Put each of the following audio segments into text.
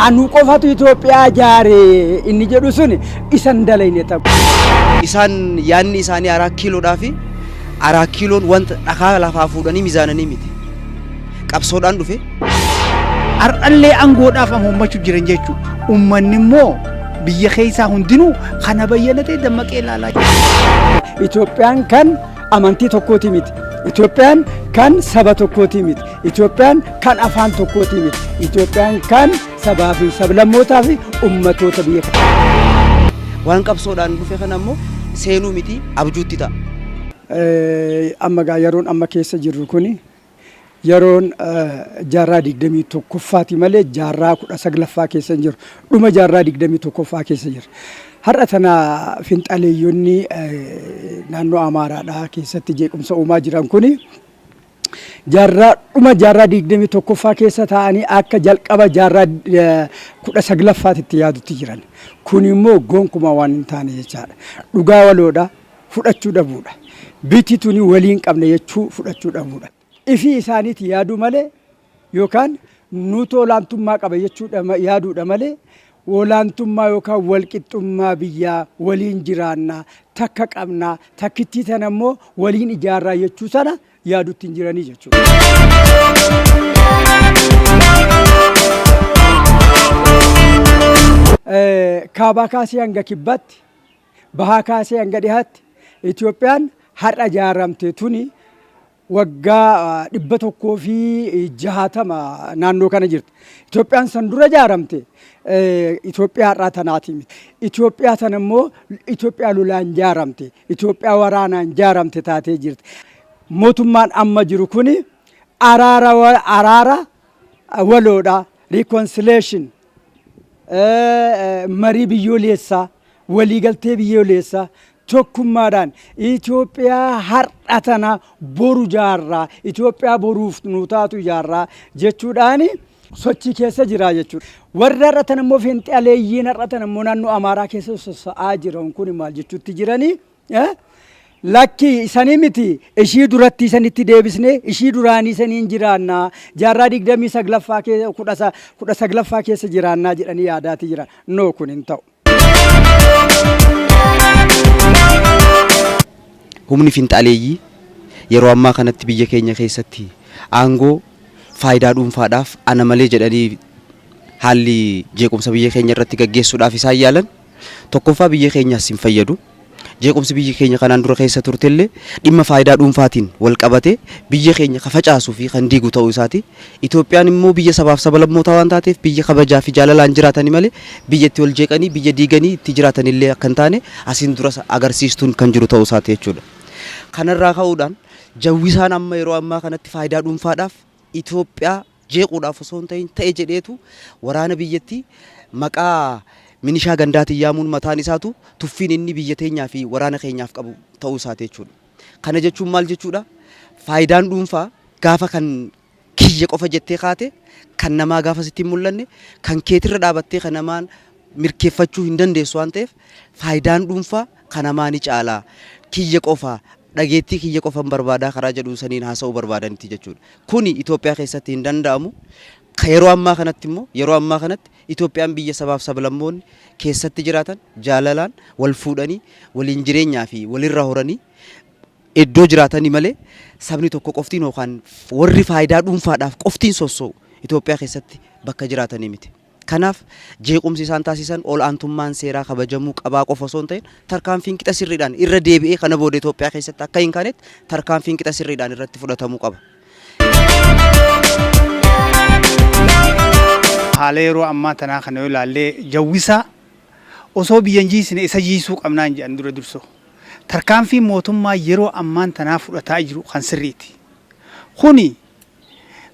anu qofatu Itoophiyaa jaare inni jedhu sun isan dalayne ta'u. Isaan yaanni isaanii 4 kiiloodhaa fi 4 kiiloon wanta dhakaa lafaa fuudhanii mizaananii miti. Qabsoodhaan dhufe. Ar'allee aangoodhaaf ammachuu jiran jechuudha. Uummanni immoo biyya keessaa hundinuu kana bayyanatee dammaqee ilaalaa jira. Itoophiyaan kan amantii tokkooti miti. Itoophiyaan kan saba tokkooti miti. Itoophiyaan kan afaan tokkooti miti. Itoophiyaan kan sabaa fi sablammootaa fi ummatoota biyya kana. Waan qabsoodhaan dhufe kana immoo seenuu miti abjuutti ta'a. Amma yeroon amma keessa jirru kuni yeroon jaarraa 21ffaati malee jaarraa 19ffaa keessa jiru. Dhuma jaarraa 21ffaa keessa jira. Har'a tana finxaleeyyonni naannoo Amaaraadhaa keessatti jeequmsa uumaa jiran kuni dhuma jaarraa 21ffaa keessa ta'anii akka jalqaba jaarraa 19ffaatti yaadutti jiran. Kun immoo gonkumaa waan hin taane jechaadha. Dhugaa waloodha fudhachuu dhabuudha. Biti tuni waliin qabne jechuu fudhachuu dhabuudha. Ifi isaaniiti yaaduu malee yookaan nuti olaantummaa qaba jechuudha yaaduudha malee olaantummaa yookaan walqixxummaa biyyaa waliin jiraannaa takka qabnaa takkittii sana immoo waliin ijaarraa jechuu sana yaadutti hin jiranii jechuudha. Kaabaa kaasee hanga kibbaatti bahaa kaasee hanga dhihaatti Itoophiyaan har'a ijaaramte tuni waggaa 160 naannoo kana jirti. Itoophiyaan san dura ijaaramte Itoophiyaa har'aa tanaati miti. Itoophiyaa tana immoo Itoophiyaa lolaan ijaaramte. Itoophiyaa waraanaan ijaaramte taatee jirti. Mootummaan amma jiru kuni araara waloodha. Reconciliation marii biyyoolessaa waliigaltee biyyoolessaa tokkummaadhaan Itoophiyaa har'a tana boru jaarraa Itoophiyaa boruuf nu taatu jaarraa jechuudhaan sochii keessa jira jechuudha. Warra har'a tana immoo finxaleeyyiin har'a tana immoo naannoo Amaaraa keessa soso'aa jiran kun maal jechuutti jiranii lakki isanii miti ishii duratti isanitti deebisnee ishii duraanii isaniin jiraannaa jaarraa 29ffaa keessa 19ffaa keessa jiraannaa jedhanii yaadaati jiran. No kun hin ta'u. Humni finxaleeyyii yeroo ammaa kanatti biyya keenya keessatti aangoo faayidaa dhuunfaadhaaf ana malee jedhanii haalli jeequmsa biyya keenya irratti gaggeessuudhaaf isaan yaalan tokkoffaa biyya keenyaas hin fayyadu. Jeequmsi biyya keenya kanaan dura keessa turtellee dhimma faayidaa dhuunfaatiin wal qabatee biyya keenya ka facaasuu fi kan diigu ta'uu isaati. Itoophiyaan immoo biyya sabaaf sablammootaa waan taateef biyya kabajaa fi jaalalaan jiraatanii malee biyya itti wal jeeqanii biyya diiganii itti jiraatanillee akka hin taane asiin dura agarsiistuun kan jiru ta'uu isaati jechuudha. Kanarraa ka'uudhaan jawwisaan amma yeroo ammaa kanatti faayidaa dhuunfaadhaaf Itoophiyaa jeequudhaaf osoo hin ta'in ta'e jedheetu waraana biyyattii maqaa minishaa gandaatiin yaamuun mataan isaatu tuffiin inni biyya teenyaa fi waraana keenyaaf qabu ta'uu isaati jechuudha. Kana jechuun maal jechuudha? Faayidaan dhuunfaa gaafa kan kiyya qofa jettee kaate kan namaa gaafa sitti hin mul'anne kan keetirra dhaabattee kan namaan mirkeeffachuu hin dandeessu waan ta'eef faayidaan dhuunfaa kan namaa ni caalaa kiyya qofa dhageettii kiyya qofan barbaadaa karaa jedhu saniin haasa'uu barbaadanitti jechuudha. Kuni Itoophiyaa keessatti hin danda'amu. Yeroo ammaa kanatti immoo yeroo ammaa kanatti Itoophiyaan biyya sabaaf sablammoonni keessatti jiraatan jaalalaan wal fuudhanii waliin jireenyaa fi walirra horanii iddoo jiraatanii malee sabni tokko qoftiin yookaan warri faayidaa dhuunfaadhaaf qoftiin sossoo'u Itoophiyaa keessatti bakka jiraatanii miti. Kanaaf jeequmsi isaan taasisan olaantummaan seeraa kabajamuu qabaa qofa osoo hin ta'in tarkaanfiin qixa sirriidhaan irra deebi'ee kana booda Itoophiyaa keessatti akka hin kaanetti tarkaanfiin qixa sirriidhaan irratti fudhatamuu qaba. Haala yeroo ammaa tanaa kana yoo ilaallee jawwisa osoo biyyan jiisne isa jiisuu qabnaan jedhan dura dursoo. Tarkaanfiin mootummaa yeroo ammaan tanaa fudhataa jiru kan sirriiti. Kuni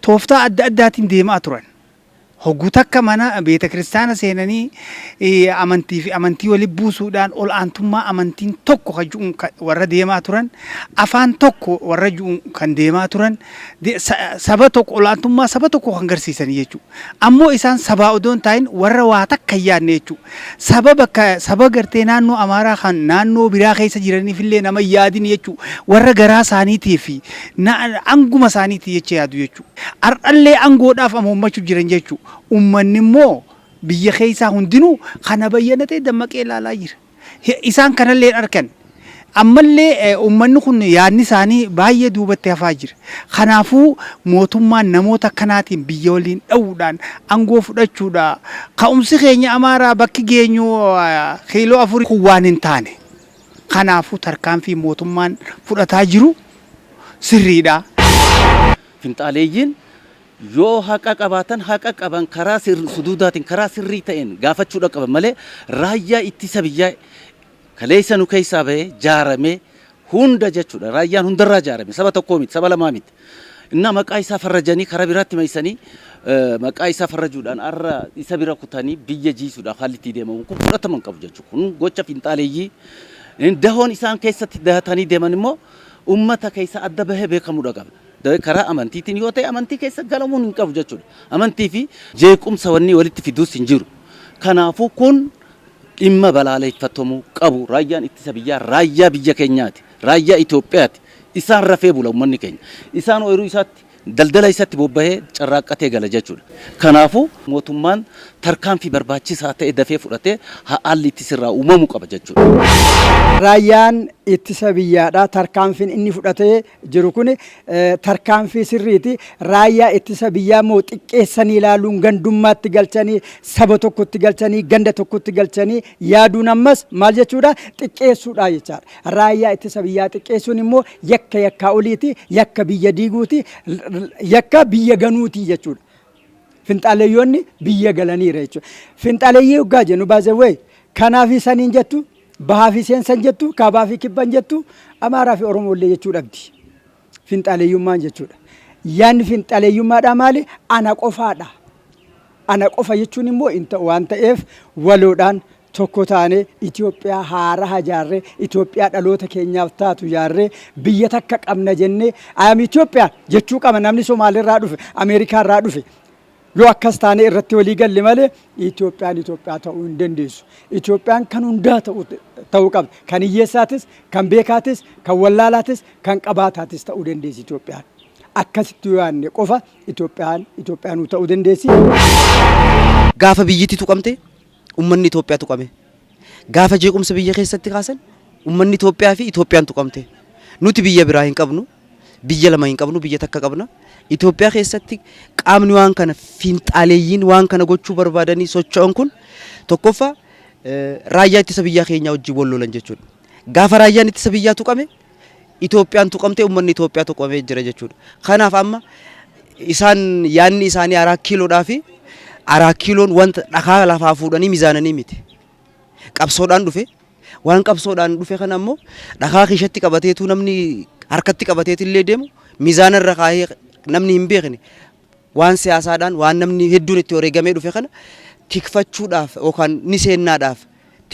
tooftaa adda addaatiin deemaa turan. Hogguu takka mana beeta kiristaana seenanii amantii waliin buusuudhaan ol aantummaa amantiin tokko warra deemaa turan afaan tokko warra kan deemaa turan saba tokko ol aantummaa saba tokko kan garsiisanii jechuudha. Ammoo isaan sabaa odoon ta'in warra waa takka yaadne jechuudha. Saba gartee naannoo Amaaraa kan naannoo biraa keessa jiraniifillee nama yaadin jechuudha. Warra garaa isaaniitii fi anguma isaaniitii jecha yaadu jechuudha. Ar'allee aangoodhaaf ammachuu jiran jechuudha. Uummanni immoo biyya keessaa hundinuu kana bayyanatee dammaqee ilaalaa jira. Isaan kanallee arkan. Ammallee uummanni kun yaadni isaanii baay'ee duubatti hafaa jira. Kanaafuu mootummaan namoota kanaatiin biyya waliin dha'uudhaan aangoo fudhachuudha. Ka'umsi keenya Amaaraa bakki geenyu kiiloo 4 kun waan hin taane. Kanaafuu tarkaanfii mootummaan fudhataa jiru sirriidha. Finxaaleeyyiin yoo haqa qabaatan haqa qaban karaa suduudaatiin karaa sirrii ta'een gaafachuudha qaban malee raayyaa ittisa biyyaa kaleessa nu keessaa bahee jaaramee hunda jechuudha. Raayyaan hundarraa jaarame saba tokkoo miti saba lamaa miti. Inna maqaa isaa farrajanii karaa biraatti maysanii maqaa isaa farrajuudhaan arra isa bira kutanii biyya jiisuudhaaf haalli itti deemamu kun fudhatama hin qabu jechuudha. Kun gocha finxaaleeyyii dahoon isaan keessatti dahatanii deeman immoo ummata keessa adda bahee beekamuudha qaba. Karaa amantiitiin yoo ta'e amantii keessa galamuun hin qabu jechuudha. Amantii fi jeequmsa wanni walitti fiduus hin jiru. Kanaafuu kun dhimma balaaleffatamuu qabu. Raayyaan ittisa biyyaa raayyaa biyya keenyaati. Raayyaa Itoophiyaati. Isaan rafee bula uummanni keenya. Isaan ooyiruu isaatti daldala isatti bobbahee carraaqqatee gala jechuudha. Kanaafuu mootummaan tarkaanfii barbaachisaa ta'e dafee fudhatee haalli ittisirraa uumamuu qaba jechuudha. Raayyaan ittisa biyyaadha. Tarkaanfiin inni fudhatee jiru kun tarkaanfii sirriiti. Raayyaa ittisa biyyaa immoo xiqqeessanii ilaaluun gandummaatti galchanii saba tokkotti galchanii ganda tokkotti galchanii yaaduun ammas maal jechuudha xiqqeessuudha jechaadha. Raayyaa ittisa biyyaa xiqqeessuun immoo yakka oliiti, yakka biyya diiguuti, yakka biyya ganuuti jechuudha. Finxaaleeyyoonni biyya galaniira jechuudha. Finxaaleeyyii hoggaa jennu baazewee kanaaf isaniin jettu. Bahaa fi seensan jettu, kaabaa fi kibban jettu, Amaaraa fi Oromoollee jechuu dhabdi. Finxaaleeyyummaan jechuudha. Yaanni finxaaleeyyummaadhaa maali? Ana qofaadha. Ana qofa jechuun immoo waan ta'eef waloodhaan tokko taanee Itoophiyaa haaraa ijaarree Itoophiyaa dhaloota keenyaaf taatu ijaarree biyya takka qabna jennee ayam Itoophiyaa jechuu qaba namni Somaaliirraa dhufe, Ameerikaarraa dhufe. Yoo akkas taane irratti walii galle malee Itoophiyaan Itoophiyaa ta'uu hin dandeessu. Itoophiyaan kan hundaa ta'uu qabdi. Kan hiyyeessaatis, kan beekaatis, kan wallaalaatis, kan qabaataatis ta'uu dandeessi Itoophiyaan. Akkasitti yoo yaadne qofa Itoophiyaanuu ta'uu dandeessi. Gaafa biyyittii tuqamte uummanni Itoophiyaa tuqame. Gaafa jeequmsa biyya keessatti kaasan uummanni Itoophiyaa fi Itoophiyaan tuqamte. Nuti biyya biraa hin qabnu, biyya lama hin qabnu, biyya takka qabna. Itoophiyaa keessatti qaamni waan kana finxaaleeyyiin waan kana gochuu barbaadanii socho'an kun tokkoffaa raayyaa ittisa biyyaa keenyaa wajjin wal lolan jechuudha. Gaafa raayyaan ittisa biyyaa tuqame Itoophiyaan tuqamte uummanni Itoophiyaa tuqamee jira jechuudha. Kanaaf amma isaan yaanni isaanii 4 kiiloodhaa fi 4 kiiloon wanta dhakaa lafaa fuudhanii mizaananii miti. Qabsoodhaan dhufe waan qabsoodhaan dhufe kana ammoo dhakaa keessatti qabateetu namni harkatti qabateetillee deemu mizaanarra kaa'ee namni hin beekne waan siyaasaadhaan waan namni hedduun itti wareegamee dhufe kana tikfachuudhaaf yookaan ni seennaadhaaf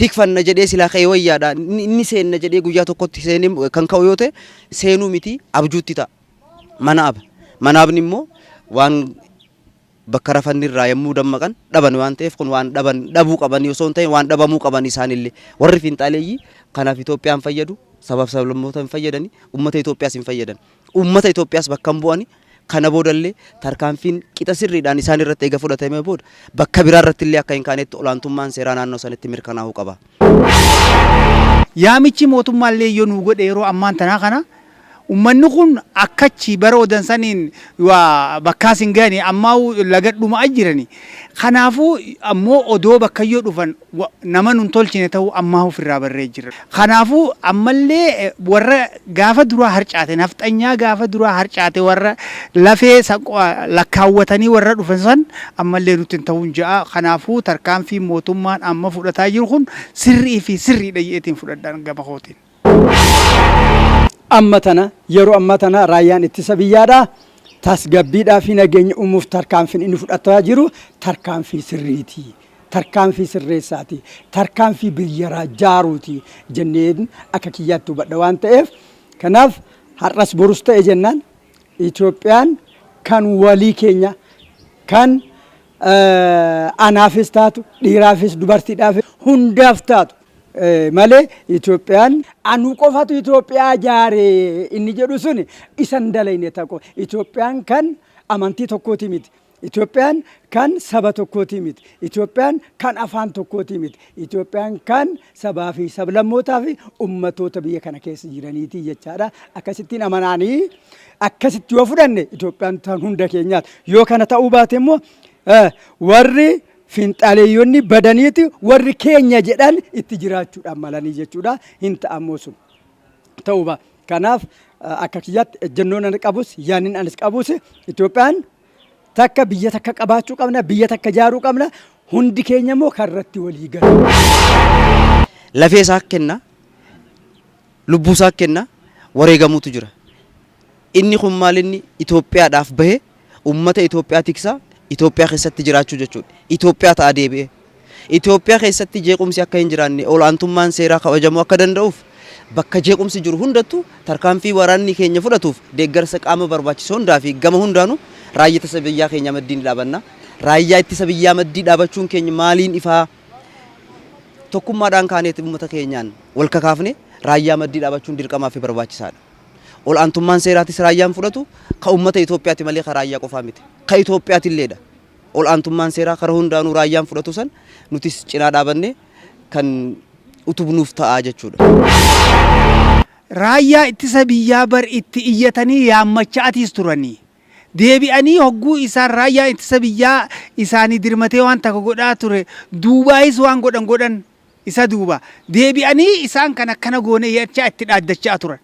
tikfanna jedhee silaa ka'ee wayyaadhaan ni seenna jedhee guyyaa tokkotti seenee kan ka'u yoo ta'e seenuu miti abjuutti ta'a. Manaabni immoo waan bakka rafannirraa yommuu dammaqan dhaban waan ta'eef kun waan dhabuu qaban osoo hin ta'in waan dhabamuu qaban isaanillee warri finxaaleeyyii kanaaf Itoophiyaan fayyadu sabab sablammoota hin fayyadani uummata Itoophiyaas hin fayyadan. Uummata Itoophiyaas bakka hin bu'ani kana boodallee tarkaanfiin qixa sirriidhaan isaan irratti eega fudhatamee booda bakka biraa irratti illee akka hin kaanetti olaantummaan seeraa naannoo sanitti mirkanaa'uu qaba. Yaamichi mootummaallee yoo nu godhe yeroo ammaan tanaa kana uummanni kun akkachi bara odansaniin bakkaas hin gane ammaa lagadhuma jirani. Kanaafuu ammoo odoo bakkayyoo dhufan nama nun tolchine ta'uu ammaa ofirraa barree jira. Kanaafuu ammallee warra gaafa duraa harcaate nafxanyaa gaafa duraa harcaate warra lafee lakkaawwatanii warra dhufan san ammallee nuti hin ta'uun ja'a. Kanaafuu tarkaanfii mootummaan amma fudhataa jiru kun sirrii fi sirriidha jedheetiin fudhadhaan gama kootiin. Yeroo amma tana raayyaan ittisa biyyaadha. Tasgabbiidhaa fi nageenya uumuuf tarkaanfiin inni fudhataa jiru tarkaanfii sirriiti. Tarkaanfii sirreessaati. Tarkaanfii biyya jaaruuti jenneen akka kiyyaatti hubadha waan ta'eef kanaaf har'as borus ta'e jennaan Itoophiyaan kan walii keenya kan anaafis taatu dhiiraafis dubartiidhaaf hundaaf taatu. Malee Itoophiyaan anu qofatu Itoophiyaa jaare inni jedhu sun isan dalayne tako Itoophiyaan kan amantii tokkooti miti Itoophiyaan kan saba tokkooti miti. Itoophiyaan kan afaan tokkooti miti. Itoophiyaan kan sabaa fi sablammootaa fi ummatoota biyya kana keessa jiraniiti jechaadha. Akkasittiin amanaanii akkasitti yoo fudhanne Itoophiyaan tan hunda keenyaati. Yoo kana ta'uu baate immoo warri finxaaleeyyoonni badaniiti warri keenya jedhan itti jiraachuudhaan malanii jechuudha. Hin ta'ammoo sun ta'uu baate. Kanaaf akka kiyyaatti ejjennoon ani qabus yaanni anis qabus Itoophiyaan takka biyya takka qabaachuu qabna, biyya takka ijaaruu qabna, hundi keenya immoo karratti walii galu. Lafee isaa kenna, lubbuu isaa kenna, wareegamuutu jira. Inni kun maal inni Itoophiyaadhaaf bahe uummata Itoophiyaa tiksaa Itoophiyaa keessatti jiraachuu jechuudha. Itoophiyaa ta'a deebi'ee. Itoophiyaa keessatti jeequmsi akka hin jiraanne olaantummaan seeraa kabajamuu akka danda'uuf bakka jeequmsi jiru hundattuu tarkaanfii waraanni keenya fudhatuuf deeggarsa qaama barbaachisu hundaa fi gama hundaanuu raayyaa ittisa biyyaa keenya maddii ni dhaabanna. Raayyaa ittisa biyyaa maddii dhaabachuun keenya maaliin ifaa tokkummaadhaan kaaneeti uummata keenyaan wal kakaafne raayyaa maddii dhaabachuun dirqamaa fi barbaachisaadha. Olaantummaan seeraatis raayyaan fudhatu ka uummata Itoophiyaati malee ka raayyaa qofaa miti. Ka Itoophiyaati illeedha. Olaantummaan seeraa karaa hundaanuu raayyaan fudhatu san nutis cinaa dhaabanne kan utubnuuf ta'a jechuudha. Raayyaa ittisa biyyaa bar itti iyyatanii yaammachaatis turanii. Deebi'anii hogguu isaan raayyaa ittisa biyyaa isaanii dirmatee waan takka godhaa ture duubaayis waan godhan isa duuba deebi'anii isaan kan akkana goone yachaa itti dhaaddachaa turan.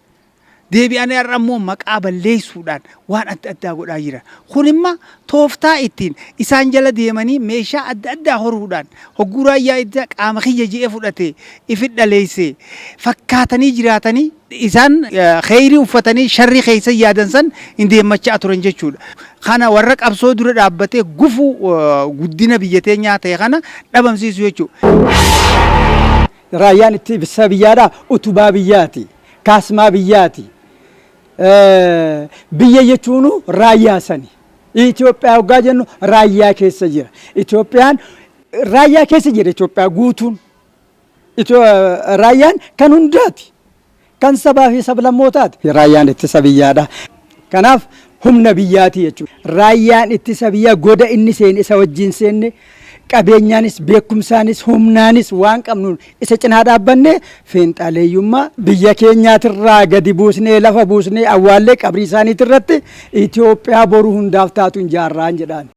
Deebi'anii har'a immoo maqaa balleessuudhaan waan adda addaa godhaa jira. Kun immoo tooftaa ittiin isaan jala deemanii meeshaa adda addaa horuudhaan hogguu raayyaa itti qaama kiyya je'ee fudhatee ifi dhaleessee fakkaatanii jiraatanii isaan kheyrii uffatanii sharrii keessa yaadan san hin deemmachaa turan jechuudha. Kana warra qabsoo dura dhaabbatee gufuu guddina biyya teenyaa ta'e kana dhabamsiisu jechuudha. Raayyaan ittisa biyyaadhaa utubaa biyyaati. Kaasmaa biyyaati. Biyya jechuun raayyaa sani. Itoophiyaa hoggaa jennu raayyaa keessa jira. Itoophiyaan raayyaa keessa jira Itoophiyaa guutuun. Raayyaan kan hundaati. Kan sabaa fi sablammootaati. Raayyaan ittisa biyyaadha. Kanaaf humna biyyaati jechuudha. Raayyaan ittisa biyyaa goda inni seene isa wajjin seenne qabeenyaanis beekumsaanis humnaanis waan qabnuun isa cinaa dhaabbanne finxaaleeyyummaa biyya keenyaatirraa gadi buusnee lafa buusnee awwaallee qabrii isaaniitirratti Itoophiyaa boruu hundaaf taatu hin jaarraan jedhaan.